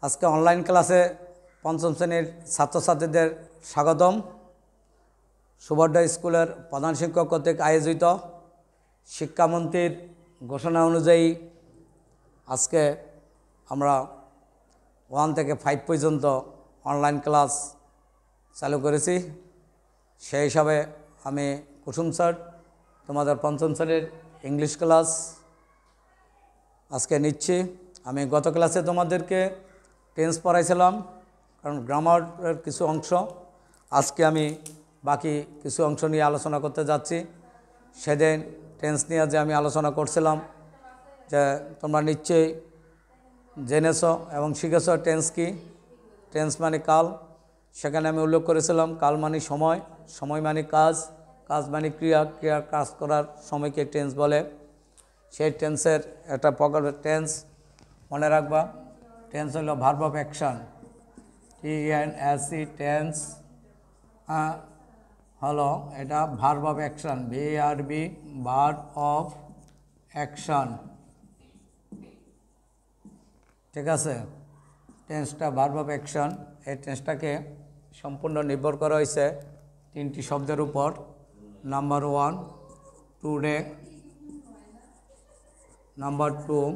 আজকে অনলাইন ক্লাসে পঞ্চম শ্রেণীর ছাত্রছাত্রীদের স্বাগতম। সুবর্ণ স্কুলের প্রধান শিক্ষক কর্তৃক আয়োজিত শিক্ষামন্ত্রীর ঘোষণা অনুযায়ী আজকে আমরা 1 থেকে 5 পর্যন্ত অনলাইন ক্লাস চালু করেছি। সেই হিসাবে আমি কুসুম স্যার তোমাদের পঞ্চম শ্রেণীর ইংলিশ ক্লাস আজকে নিচ্ছি। আমি গত ক্লাসে তোমাদেরকে টেন্স পড়াইছিলাম, কারণ গ্রামারের কিছু অংশ আজকে আমি বাকি কিছু অংশ নিয়ে আলোচনা করতে যাচ্ছি। সেদিন টেন্স নিয়ে যে আমি আলোচনা করছিলাম, যে তোমরা নিশ্চয়ই জেনেছ এবং শিখেছ টেন্স কি। টেন্স মানে কাল, সেখানে আমি উল্লেখ করেছিলাম কাল মানে সময়, সময় মানে কাজ, কাজ মানে ক্রিয়া, ক্রিয়া কাজ করার সময়কে টেন্স বলে। সেই টেন্সের একটা প্রকার টেন্স মনে রাখবা। টেন্স হলো verb of action, TNSE tense হলো এটা verb of action, VRB verb of action. ঠিক আছে, টেন্সটা ভার্ব অফ অ্যাকশন। এই টেন্সটাকে সম্পূর্ণ নির্ভর করা হয়েছে 3টি শব্দের উপর। Number 1 today, number 2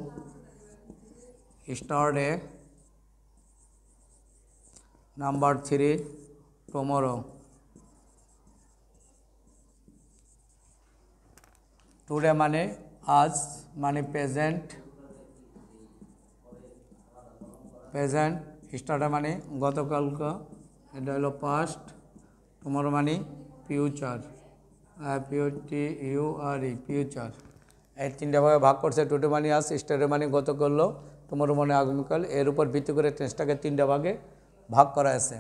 yesterday, number 3 tomorrow। Today মানে আজ, মানে প্রেজেন্ট, প্রেজেন্ট। yesterday মানে গতকালকে, এটা হলো পাস্ট। tomorrow মানে ফিউচার, FUTURE, ফিউচার। এই 3টা ভাগে ভাগ করছে। টুডে মানে আজ, yesterday মানে গতকাল, tomorrow মানে আগামীকাল। এর উপর ভিত্তি করে টেন্সটাকে 3টা ভাগে ভাগ করা আছে।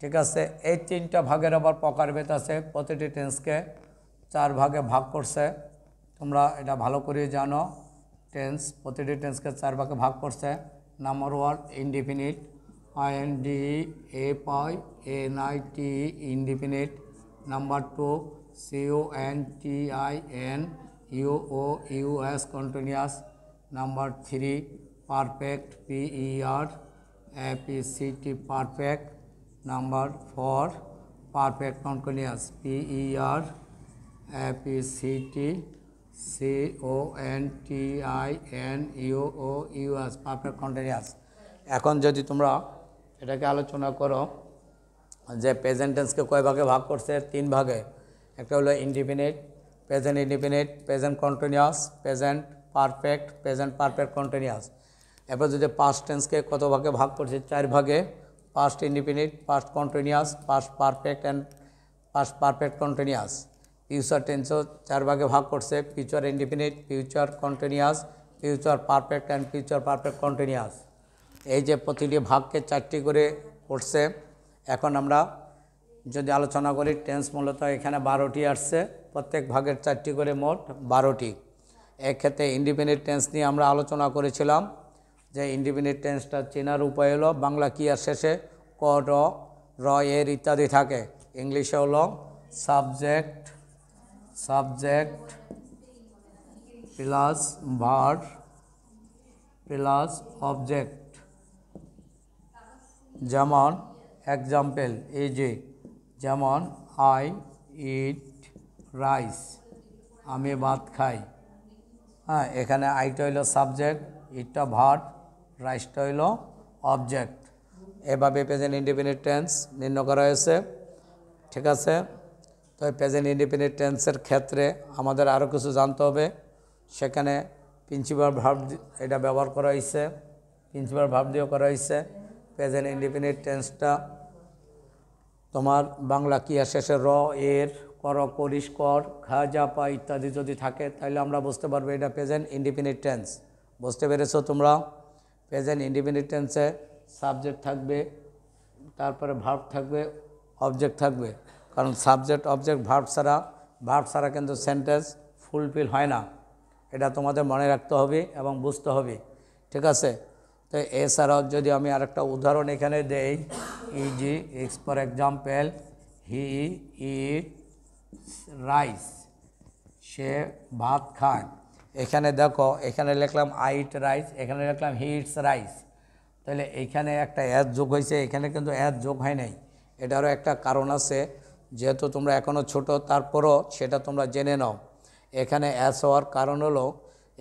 ঠিক আছে, এই 3টা ভাগের আবার প্রকারভেদ আছে। প্রতিটি টেন্সকে 4 ভাগে ভাগ করছে। তোমরা এটা ভালো করে জানো। টেন্স প্রতিটি টেন্সকে 4 ভাগে ভাগ করছে। Number 1 indefinite, INDEFINIT, indefinite. Number 2 CONTINUOUS, continuous. Number 3 perfect, PERFECT, perfect. Number 4 perfect continuous, PERFECT CONTINUOUS, perfect continuous. এখন যদি তোমরা এটাকে আলোচনা করো যে প্রেজেন্ট টেন্সকে কয় ভাগে ভাগ করছে? 3 ভাগে। একটা হলো indefinite, present indefinite, present continuous, present perfect, present perfect continuous. এরপর যদি পাস্ট টেন্সকে কত ভাগে ভাগ করছে? 4 ভাগে। Past indefinite, past continuous, past perfect and past perfect continuous. Future টেন্সও 4 ভাগে ভাগ করছে। Future indefinite, future continuous, future perfect and future perfect continuous. এই যে প্রতিটি ভাগকে 4টি করে করছে। এখন আমরা যদি আলোচনা করি, টেন্স মূলত এখানে 12টি আসছে। প্রত্যেক ভাগের 4টি করে, মোট 12টি। এক্ষেত্রে ইনডিপেন্ডেন্ট টেন্স নিয়ে আমরা আলোচনা করেছিলাম যে ইনডিপেন্ডেন্ট টেন্সটা চেনার উপায় হলো বাংলা কি আর শেষে ক, র, র, এর ইত্যাদি থাকে। ইংলিশে হলো subject, subject plus verb plus object. যেমন এক্সাম্পল, এই যে যেমন আই ইট রাইস, আমি ভাত খাই। হ্যাঁ, এখানে আইটা হইল সাবজেক্ট, ইটটা ভার্ব, রাইসটা হইল অবজেক্ট। এভাবে প্রেজেন্ট ইনডিপেন্ডেন্ট টেন্স নির্ণয় করা হয়েছে। ঠিক আছে, তো প্রেজেন্ট ইনডিপেন্ডেন্ট টেন্সের ক্ষেত্রে আমাদের আরও কিছু জানতে হবে। সেখানে প্রিন্সিপাল ভার্ব এটা ব্যবহার করা হয়েছে, প্রিন্সিপাল ভার্ব দিয়েও করা হয়েছে। প্রেজেন্ট ইনডিপেন্ডেন্ট টেন্সটা তোমার বাংলা ক্রিয়া শেষে র, এর, কর, করিস, কর, খা, যা, পা ইত্যাদি যদি থাকে, তাহলে আমরা বুঝতে পারবো এটা প্রেজেন্ট ইনডিপেন্ডেন্ট টেন্স। বুঝতে পেরেছো তোমরা? প্রেজেন্ট ইনডিপেন্ডেন্ট টেন্সে সাবজেক্ট থাকবে, তারপরে ভার্ব থাকবে, অবজেক্ট থাকবে। কারণ সাবজেক্ট, অবজেক্ট, ভার্ব ছাড়া কিন্তু সেন্টেন্স ফুলফিল হয় না। এটা তোমাদের মনে রাখতে হবে এবং বুঝতে হবে। ঠিক আছে, তো এছাড়াও যদি আমি আরেকটা উদাহরণ এখানে দেই, EG ex for example, he eat rice, সে ভাত খায়। এখানে দেখো, এখানে লিখলাম আই ইট রাইস, এখানে লিখলাম হি ইটস রাইস। তাহলে এইখানে একটা অ্যাজ যোগ হয়েছে, এখানে কিন্তু অ্যাজ যোগ হয় নাই। এটারও একটা কারণ আছে, যেহেতু তোমরা এখনও ছোট, তারপরও সেটা তোমরা জেনে নাও। এখানে অ্যাজ হওয়ার কারণ হলো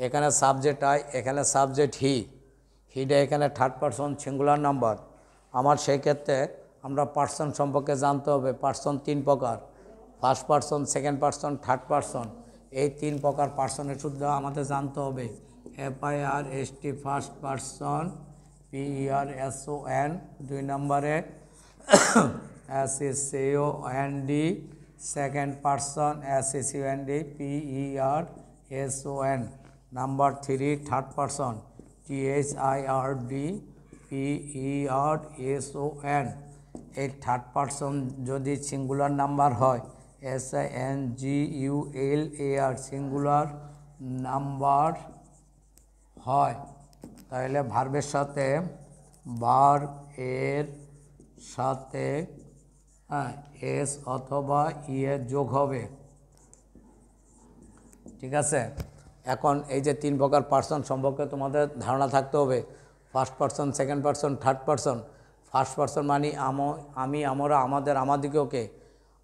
এখানে সাবজেক্ট আই, এখানে সাবজেক্ট হিটা এখানে থার্ড পারসন সিঙ্গুলার নাম্বার। আমার সেই ক্ষেত্রে আমরা পার্সন সম্পর্কে জানতে হবে। পার্সন 3 প্রকার, first person, second person, third person. এই 3 প্রকার পার্সনের শুদ্ধ আমাদের জানতে হবে। FIRST ফার্স্ট পারসন, PERSON 2 নম্বরে, SECOND second person, SECOND PERSON। Number 3 third person, THIRD PERSON। এই থার্ড পারসন যদি সিঙ্গুলার নাম্বার হয়, SINGULAR সিঙ্গুলার নাম্বার হয়, তাহলে ভার্বের সাথে এস অথবা এর যোগ হবে। ঠিক আছে, এখন এই যে 3 প্রকার পার্সন সম্পর্কে তোমাদের ধারণা থাকতে হবে। First person, second person, third person. First person মানে আমি, আমরা, আমাদের, আমাদিগকে।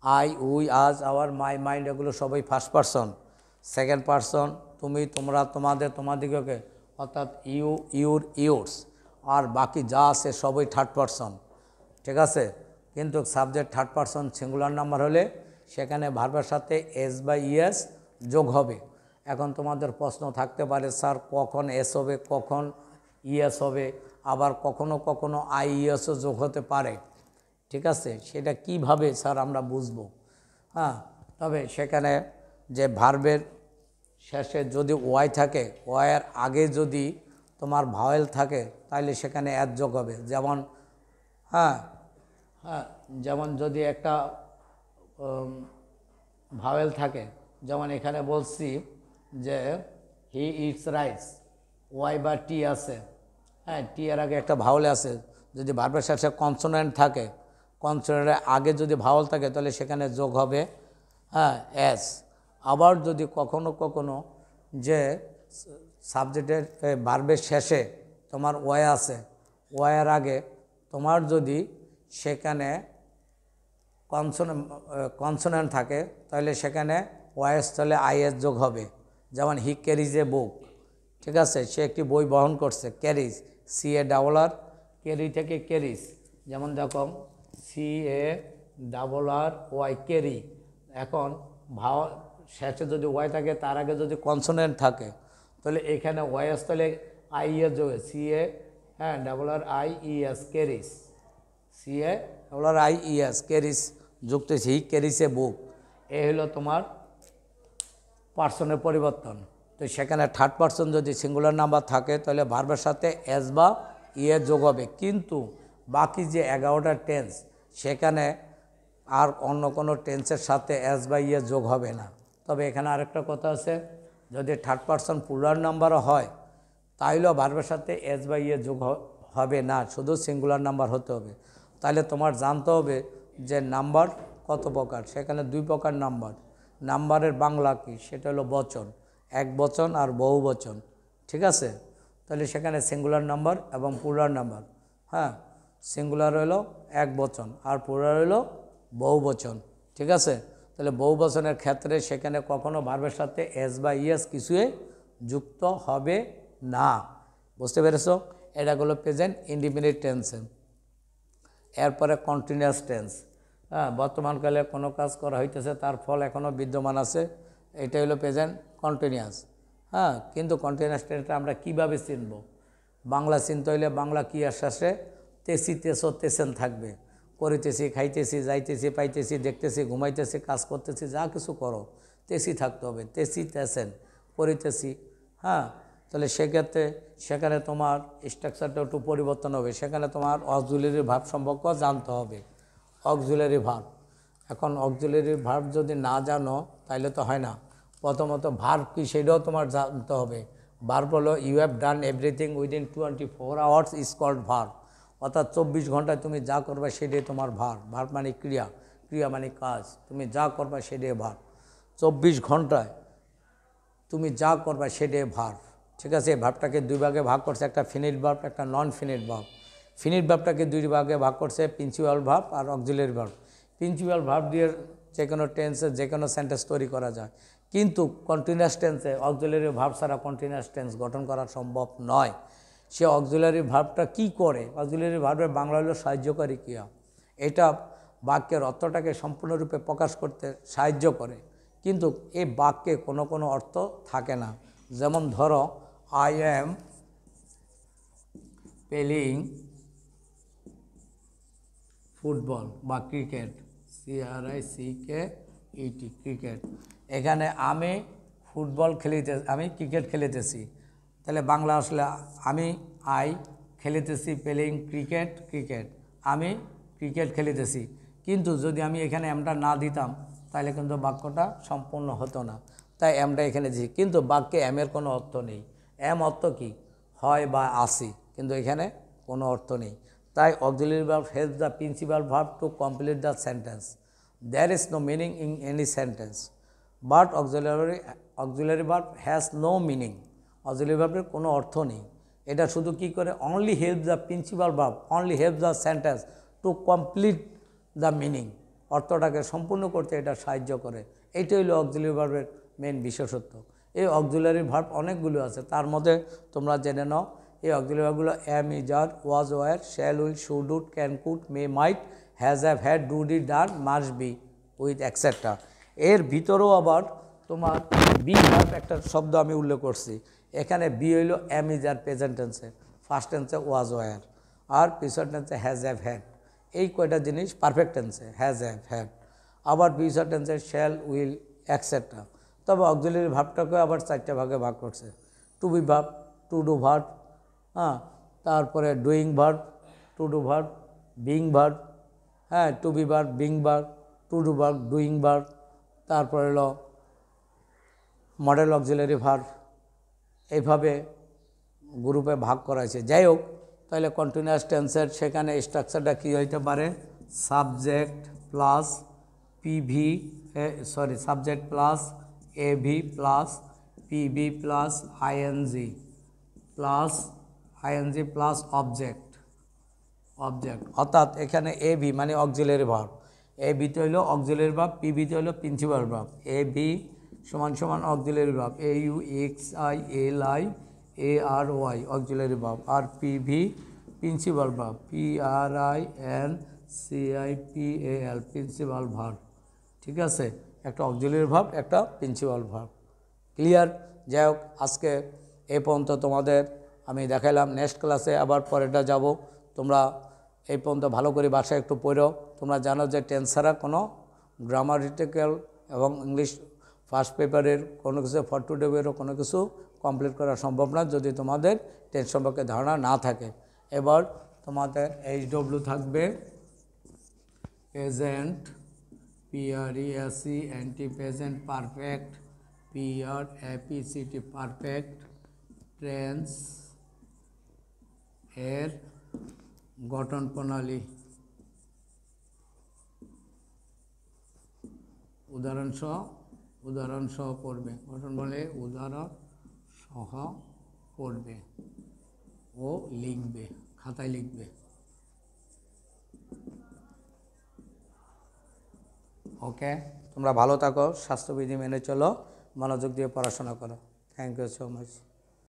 আই, উই, আজ, আওয়ার, মাই, মাইন্ড, এগুলো সবই ফার্স্ট পারসন। সেকেন্ড পারসন তুমি, তোমরা, তোমাদের, তোমাদিগকে, অর্থাৎ ইউ, ইউর, ইউরস। আর বাকি যা আছে সবই থার্ড পারসন। ঠিক আছে, কিন্তু subject third person singular number হলে সেখানে ভার্বের সাথে এস বা ইএস যোগ হবে। এখন তোমাদের প্রশ্ন থাকতে পারে, স্যার কখন এস হবে, কখন ইএস হবে, আবার কখনো কখনো আইইএসও যোগ হতে পারে। ঠিক আছে, সেটা কিভাবে স্যার আমরা বুঝবো? তবে সেখানে যে ভার্বের শেষে যদি ওয়াই থাকে, ওয়াইয়ের আগে যদি তোমার ভাওয়েল থাকে, তাহলে সেখানে অ্যাড যোগ হবে। যেমন যেমন যদি একটা ভাওয়েল থাকে, যেমন এখানে বলছি যে হি ইটস রাইস, ওয়াই বা টি আছে, টি এর আগে একটা ভাওয়েল আছে। যদি ভার্বের শেষে কনসোনেন্ট থাকে, কনসোনেন্টের আগে যদি ভাওয়েল থাকে, তাহলে সেখানে যোগ হবে এস। আবার যদি কখনো কখনো যে সাবজেক্টের ভার্বের শেষে তোমার ওয়াই আছে, ওয়াইয়ের আগে তোমার যদি সেখানে কনসোনেন্ট থাকে, তাহলে সেখানে ওয়াইএস তাহলে আইএস যোগ হবে। যেমন হি ক্যারিজ এ বুক। ঠিক আছে, সে একটি বই বহন করছে, ক্যারিজ, CARR, ক্যারি থেকে ক্যারিজ। যেমন দেখো CARRY ক্যারি। এখন শেষে যদি ওয়াই থাকে, তার আগে যদি কনসোনেন্ট থাকে, তাহলে এখানে ওয়াইএস তাহলে আইএস যোগে CARRIES ক্যারিজ, CARRIES ক্যারিজ যুক্ত হি ক্যারিজ এ বুক। এই হলো তোমার পার্সনের পরিবর্তন। তো সেখানে থার্ড পারসন যদি সিঙ্গুলার নাম্বার থাকে, তাহলে ভার্বের সাথে এস বা ইয়ে যোগ হবে। কিন্তু বাকি যে 11টা টেন্স, সেখানে আর অন্য কোনো টেন্সের সাথে এস বা ইয়ে যোগ হবে না। তবে এখানে আরেকটা কথা আছে, যদি থার্ড পারসন প্লুরাল নাম্বারও হয়, তাইলেও ভার্বের সাথে এস বা ইয়ে যোগ হবে না, শুধু সিঙ্গুলার নাম্বার হতে হবে। তাহলে তোমার জানতে হবে যে নাম্বার কত প্রকার। সেখানে 2 প্রকার নাম্বার। নাম্বারের বাংলা কি, সেটা হলো বচন, এক বচন আর বহু বচন। ঠিক আছে, তাহলে সেখানে সিঙ্গুলার নাম্বার এবং প্লুরাল নাম্বার। সিঙ্গুলার হলো এক বচন আর প্লুরাল হলো বহু বচন। ঠিক আছে, তাহলে বহু বচনের ক্ষেত্রে সেখানে কখনো ভার্বের সাথে এস বা ইএস কিছুই যুক্ত হবে না। বুঝতে পেরেছো? এটা হলো প্রেজেন্ট ইনডিফিনিট টেন্সে। এরপরে কন্টিনিউয়াস টেন্স। বর্তমানকালে কোনো কাজ করা হইতেছে, তার ফল এখনও বিদ্যমান আছে, এটা হলো প্রেজেন্ট কন্টিনিউয়াস। কিন্তু কন্টিনিউয়াস টেন্সটা আমরা কীভাবে চিনব? বাংলা চিনতে হইলে বাংলা কি আশ্বাসে তেসি, তেসো, তেসেন থাকবে। করিতেছি, খাইতেছি, যাইতেছি, পাইতেছি, দেখতেছি, ঘুমাইতেছি, কাজ করতেছি, যা কিছু করো, তেসি থাকতে হবে। তেসি, তেসেন, করিতেছি। তাহলে সেক্ষেত্রে সেখানে তোমার স্ট্রাকচারটা একটু পরিবর্তন হবে। সেখানে তোমার অক্সিলারি ভার্ব সম্পর্ক জানতে হবে। অক্সিলারি ভার্ব, এখন অক্সিলারি ভার্ব যদি না জানো তাহলে তো হয় না। প্রথমত ভার্ব কি সেটাও তোমার জানতে হবে। ভার্ব হলো you have done everything within 24 hours is called verb. অর্থাৎ 24 ঘন্টায় তুমি যা করবে সেটাই তোমার ভার্ব। ভার্ব মানে ক্রিয়া, ক্রিয়া মানে কাজ। তুমি যা করবে সেটাই ভার্ব। 24 ঘন্টায় তুমি যা করবে সেটাই ভার্ব। ঠিক আছে, এই ভার্বটাকে 2 ভাগে ভাগ করছে, একটা ফিনিট ভার্ব, একটা নন ফিনিট ভার্ব। ফিনিট ভার্বটাকে দুই ভাগে ভাগ করছে, প্রিন্সিপাল ভার্ব আর অক্সিলারি ভার্ব। প্রিন্সিপাল ভার্ব দিয়ে যে কোনো টেন্সে যে কোনো সেন্টেন্স তৈরি করা যায়, কিন্তু কন্টিনিউয়াস টেন্সে অক্সিলারি ভার্ব ছাড়া কন্টিনিউয়াস টেন্স গঠন করা সম্ভব নয়। সে অক্সিলারি ভার্বটা কি করে? অক্সিলারি ভার্বের বাংলা হলো সাহায্যকারী ক্রিয়া। এটা বাক্যের অর্থটাকে সম্পূর্ণরূপে প্রকাশ করতে সাহায্য করে, কিন্তু এই বাক্যে কোনো কোনো অর্থ থাকে না। যেমন ধরো, আই অ্যাম প্লেয়িং ফুটবল বা ক্রিকেট, CRICKET, ক্রিকেট। এখানে আমি আমি ক্রিকেট খেলিতেছি, তাহলে বাংলা আসলে আমি খেলিতেছি প্লেয়িং ক্রিকেট, আমি ক্রিকেট খেলিতেছি। কিন্তু যদি আমি এখানে এমটা না দিতাম তাহলে কিন্তু বাক্যটা সম্পূর্ণ হতো না, তাই এমটা এখানে দিই। কিন্তু বাক্যে এমের কোনো অর্থ নেই। এম অর্থ কি? হয় বা আসি, কিন্তু এখানে কোনো অর্থ নেই। তাই auxiliary verb helps the principal verb to complete the sentence. There is no meaning in any sentence, but auxiliary verb has no meaning. Auxiliary ভার্বের কোনো অর্থ নেই। এটা শুধু কি করে? Only help the principal verb, only help the sentence to complete the meaning. অর্থটাকে সম্পূর্ণ করতে এটা সাহায্য করে। এইটাই হলো অক্সিলারি ভার্বের মেন বিশেষত্ব। এই অক্সিলারি ভার্ব অনেকগুলো আছে, তার মধ্যে তোমরা জেনে নাও এই অক্সিলারি ভার্বগুলো am, is, are, was, were, shall, will, should, would, can, could, may, might, has, have, had, do, did, done, must be, with etcetera. এর ভিতরেও আবার তোমার বি ভার্ব একটা শব্দ আমি উল্লেখ করছি। এখানে বি হইল এম, ইজ, আর প্রেজেন্ট টেন্সে, ফার্স্ট টেন্সে ওয়াজ, ওয়ার, আর পিছন টেন্সে হ্যাজ, হ্যাভ, হ্যাড। এই কয়টা জিনিস পারফেক্ট টেন্সে, হ্যাজ, হ্যাভ, হ্যাড। আবার ফিউচার টেন্সে শ্যাল, উইল, এক্সেট্রা। তবে অক্সিলারি ভার্বটাকে আবার 4টে ভাগে ভাগ করছে। To be verb, to do verb, তারপরে doing verb, to do verb, being verb, to be verb, being verb, to do verb, doing verb, তারপরে হলো মডেল অক্সিলারি ভার্ব। এইভাবে গ্রুপে ভাগ করা হয়েছে। যাই হোক, তাহলে কন্টিনিউয়াস টেন্সের সেখানে স্ট্রাকচারটা কী হইতে পারে? Subject plus subject plus AV plus PV plus ING plus object. অর্থাৎ এখানে এভি মানে অক্সিলারি ভার্ব, এভিতে হইল অক্সিলারি ভার্ব, পিভিতে হইল প্রিন্সিপাল ভার্ব। এভি সমান auxiliary verb, AUXILI auxiliary verb, আর PV principal verb, PRINCIPAL principal verb. ঠিক আছে, একটা অক্সিলারি ভার্ব, একটা প্রিন্সিপাল ভার্ব। ক্লিয়ার? যাই হোক, আজকে এই পর্যন্ত তোমাদের আমি দেখাইলাম। নেক্সট ক্লাসে আবার পরেরটা যাব। তোমরা এই পর্যন্ত ভালো করে বাসায় একটু পড়ো। তোমরা জানো যে টেন্স ছাড়া কোনো গ্রামারিটিক্যাল এবং ইংলিশ ফার্স্ট পেপারের কোনো কিছু, ফর টুডেরও কোনো কিছু কমপ্লিট করা সম্ভব না যদি তোমাদের টেন্স সম্পর্কে ধারণা না থাকে। এবার তোমাদের HW থাকবে present, PRESE, anti present perfect, PRAPCT perfect tense এর গঠন প্রণালী। উদাহরণ সহ পড়বে। গঠন বলে উদাহরণ সহ পড়বে ও লিখবে, খাতায় লিখবে। ওকে, তোমরা ভালো থাকো, স্বাস্থ্যবিধি মেনে চলো, মনোযোগ দিয়ে পড়াশোনা করো। Thank you so much.